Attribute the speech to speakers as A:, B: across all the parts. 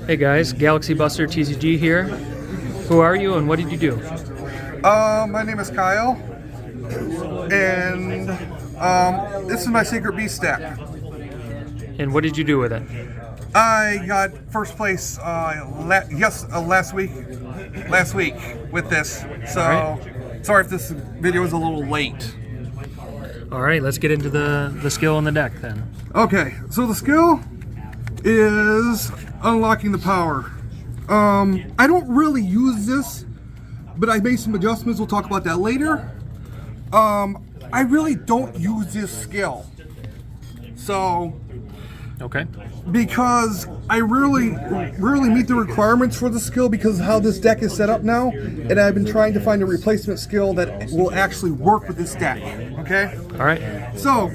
A: Hey guys, Galaxy Buster TCG here. Who are you and what did you do?
B: My name is Kyle, and this is my Secret Beast deck.
A: And what did you do with it?
B: I got first place last week with this. So
A: Alright.
B: Sorry if this video is a little late.
A: Alright, let's get into the skill on the deck then.
B: Okay, so the skill is unlocking the power. I don't really use this, but I made some adjustments. We'll talk about that later. I really don't use this skill. So,
A: Okay.
B: because I really meet the requirements for the skill because of how this deck is set up now, and I've been trying to find a replacement skill that will actually work with this deck. Okay.
A: All right.
B: So,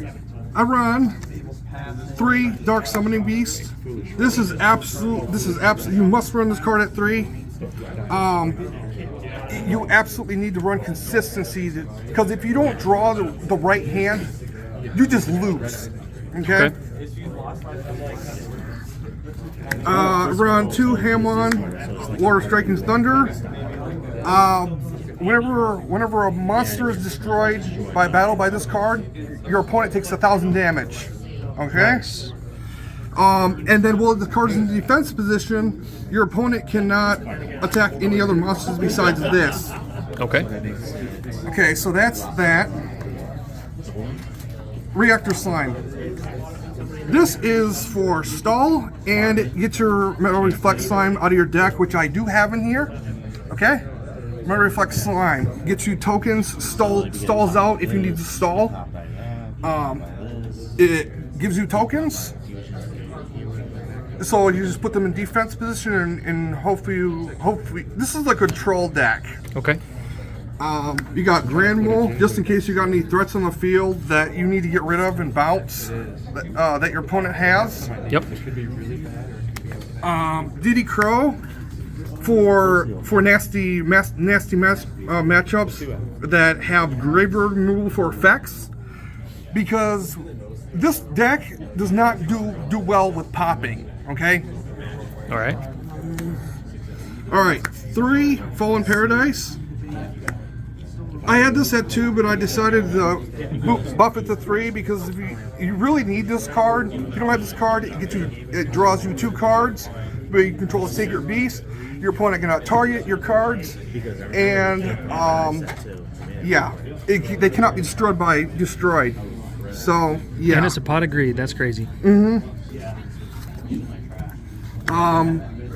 B: I run 3 Dark Summoning Beast. This is absolute. You must run this card at 3. You absolutely need to run consistency because if you don't draw the right hand, you just lose. Okay. Run 2 Hamon, Lord of Striking Thunder. Whenever a monster is destroyed by battle by this card, your opponent takes 1,000 damage. Okay.
A: Nice.
B: And then while the card is in the defense position, your opponent cannot attack any other monsters besides this.
A: Okay.
B: Okay, so that's that. Reactor Slime. This is for stall and get your Metal Reflex Slime out of your deck, which I do have in here. Okay? Metal Reflex Slime. Gets you tokens, stalls out if you need to stall. It gives you tokens. So you just put them in defense position and hopefully this is a control deck.
A: Okay.
B: You got Grand Mole, just in case you got any threats on the field that you need to get rid of and bounce that your opponent has.
A: Yep.
B: Diddy Crow for nasty matchups that have graveyard removal for effects, because this deck does not do well with popping. Okay.
A: All right.
B: All right. 3 Fallen Paradise. I had this at 2, but I decided to buff it to 3 because if you really need this card. If you don't have this card, it draws you 2 cards, but you control a Sacred Beast. Your opponent cannot target your cards, and they cannot be destroyed. So yeah.
A: And it's a pot of greed. That's crazy.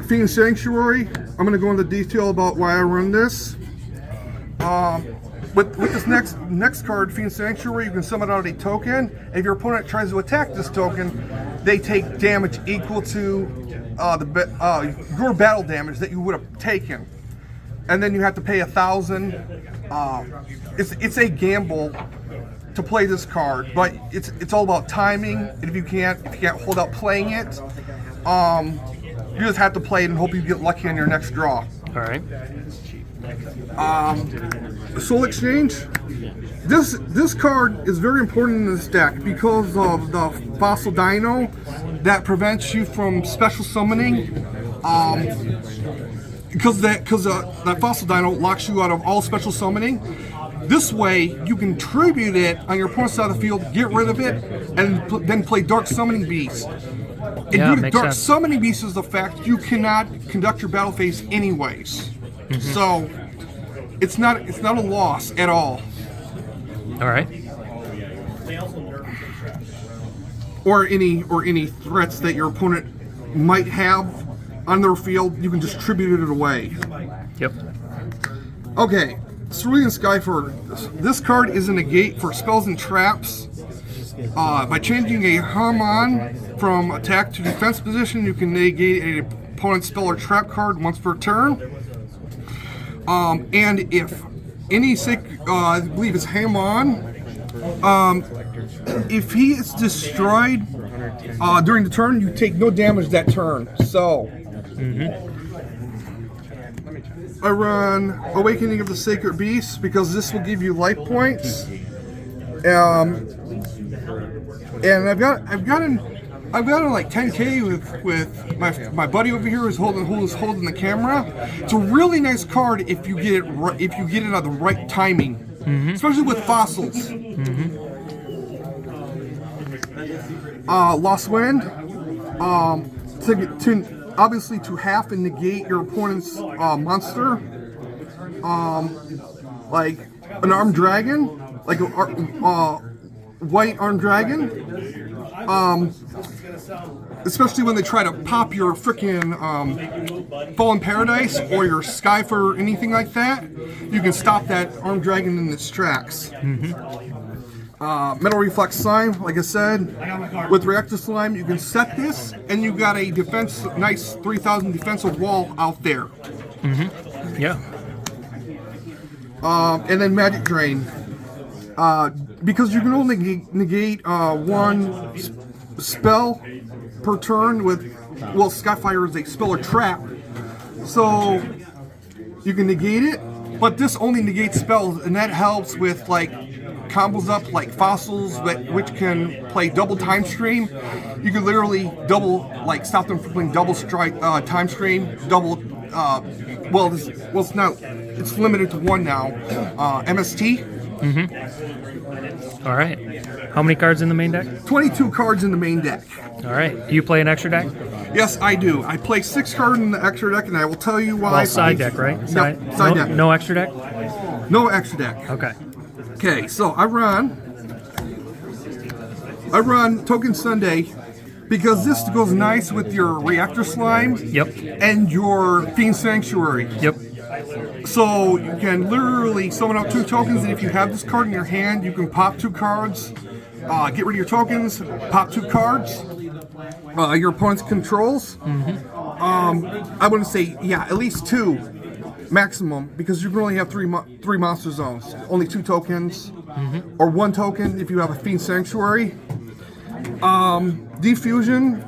B: Fiend Sanctuary. I'm going to go into detail about why I run this. With this next card, Fiend Sanctuary, you can summon out a token. If your opponent tries to attack this token, they take damage equal to your battle damage that you would have taken, and then you have to pay 1,000. It's a gamble to play this card, but it's all about timing. And if you can't hold out playing it, you just have to play it and hope you get lucky on your next draw.
A: All right.
B: Soul Exchange. This card is very important in this deck because of the Fossil Dino that prevents you from special summoning. Because that Fossil Dino locks you out of all special summoning. This way, you can tribute it on your opponent's side of the field, get rid of it, and then play Dark Summoning Beast. And due to Dark Summoning Beast is the fact you cannot conduct your battle phase anyways. So it's not a loss at all.
A: All right.
B: Or any threats that your opponent might have on their field, you can just tribute it away.
A: Yep.
B: Okay, Cerulean Skyford. This card is a negate for spells and traps. By changing a Hamon from attack to defense position, you can negate an opponent's spell or trap card once per turn. And if any I believe it's Hamon, if he is destroyed during the turn, you take no damage that turn. So, I run Awakening of the Sacred Beast because this will give you life points. And I've got I've got like 10K with my buddy over here who's holding the camera. It's a really nice card if you get it if you get it at the right timing, especially with fossils. Lost Wind, to obviously to half and negate your opponent's monster, like an armed dragon, like a white armed dragon. Especially when they try to pop your frickin' Fallen Paradise or your Skyfe or anything like that, you can stop that armed dragon in its tracks. Metal Reflex Slime, like I said, with Reactor Slime, you can set this, and you got a nice 3,000 defensive wall out there.
A: Yeah.
B: And then Magic Drain, because you can only negate one spell per turn with, well, Skyfire is a spell or trap, so you can negate it, but this only negates spells, and that helps with like combos up like fossils, which can play double time stream. You can literally stop them from playing double strike time stream, double. It's limited to one now. MST.
A: All right. How many cards in the main deck?
B: 22 cards in the main deck.
A: All right. Do you play an extra deck?
B: Yes, I do. I play 6 cards in the extra deck, and I will tell you why.
A: Well, side deck, right?
B: Side deck.
A: No extra deck?
B: No extra deck.
A: Okay.
B: Okay, so I run Token Sunday because this goes nice with your Reactor Slime.
A: Yep.
B: And your Fiend Sanctuary.
A: Yep.
B: So you can literally summon out 2 tokens, and if you have this card in your hand, you can pop 2 cards, get rid of your tokens, pop 2 cards. Your opponent's controls. I wouldn't say, at least 2 maximum, because you can only have 3 monster zones. Only 2 tokens, or 1 token if you have a Fiend Sanctuary. Diffusion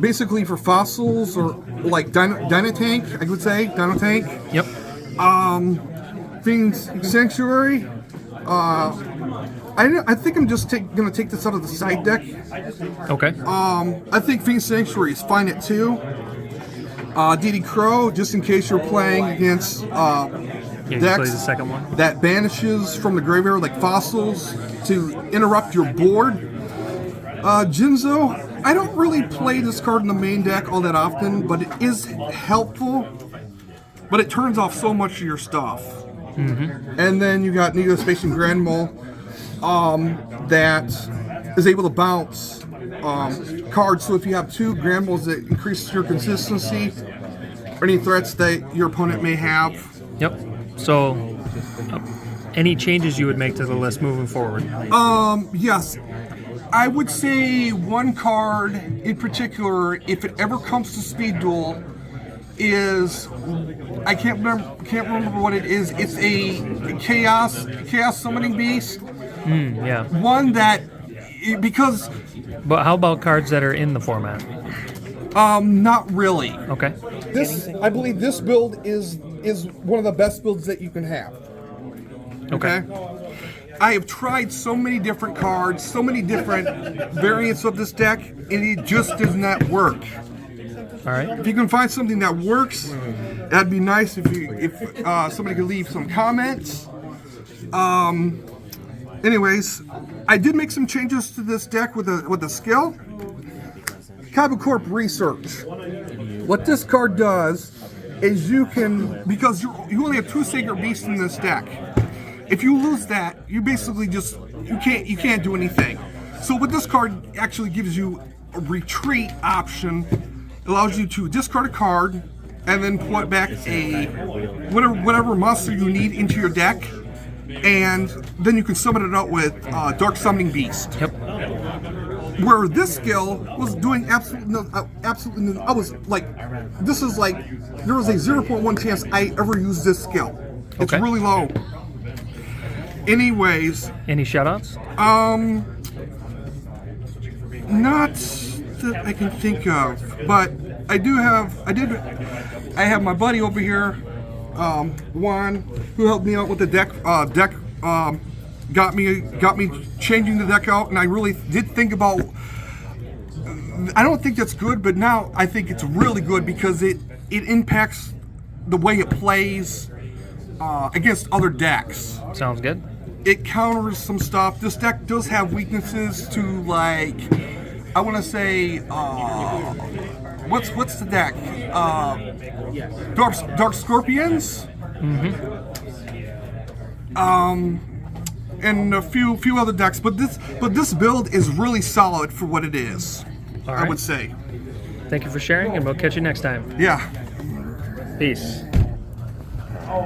B: basically for fossils, or like Dino Tank, I would say. Dino Tank.
A: Yep.
B: Fiend Sanctuary. I think I'm just gonna take this out of the side deck.
A: Okay.
B: I think Fiend Sanctuary is fine at 2. DD Crow, just in case you're playing against decks
A: play the second one.
B: that banishes from the graveyard like fossils to interrupt your board. Jinzo, I don't really play this card in the main deck all that often, but it is helpful. But it turns off so much of your stuff. And then you got Negospatian Grand Mole that is able to bounce cards. So if you have 2 Grand Moles, that increases your consistency or any threats that your opponent may have.
A: Yep. So, any changes you would make to the list moving forward?
B: Yes. I would say 1 card in particular, if it ever comes to Speed Duel, is I can't remember what it is. It's a chaos summoning beast.
A: Yeah.
B: One that because.
A: But how about cards that are in the format?
B: Not really.
A: Okay.
B: I believe this build is one of the best builds that you can have. Okay. I have tried so many different cards, so many different variants of this deck, and it just does not work.
A: All right.
B: If you can find something that works, that'd be nice. If somebody could leave some comments. Anyways, I did make some changes to this deck with a skill. Kaiba Corp Research. What this card does is because you only have 2 Sacred Beasts in this deck. If you lose that, you basically you can't do anything. So what this card actually gives you a retreat option. Allows you to discard a card and then put back whatever monster you need into your deck, and then you can summon it out with Dark Summoning Beast.
A: Yep.
B: Where this skill was doing absolutely no. I was like, there was a 0.1 chance I ever used this skill. It's really low. Anyways.
A: Any shoutouts?
B: Not that I can think of, but I have my buddy over here, Juan, who helped me out with the deck. Got me changing the deck out, and I really did think about I don't think that's good, but now I think it's really good because it impacts the way it plays against other decks.
A: Sounds good.
B: It counters some stuff. This deck does have weaknesses to, like, I want to say, what's the deck? Dark Scorpions. And a few other decks, but this build is really solid for what it is.
A: All
B: I
A: right.
B: would say.
A: Thank you for sharing, and we'll catch you next time.
B: Yeah.
A: Peace.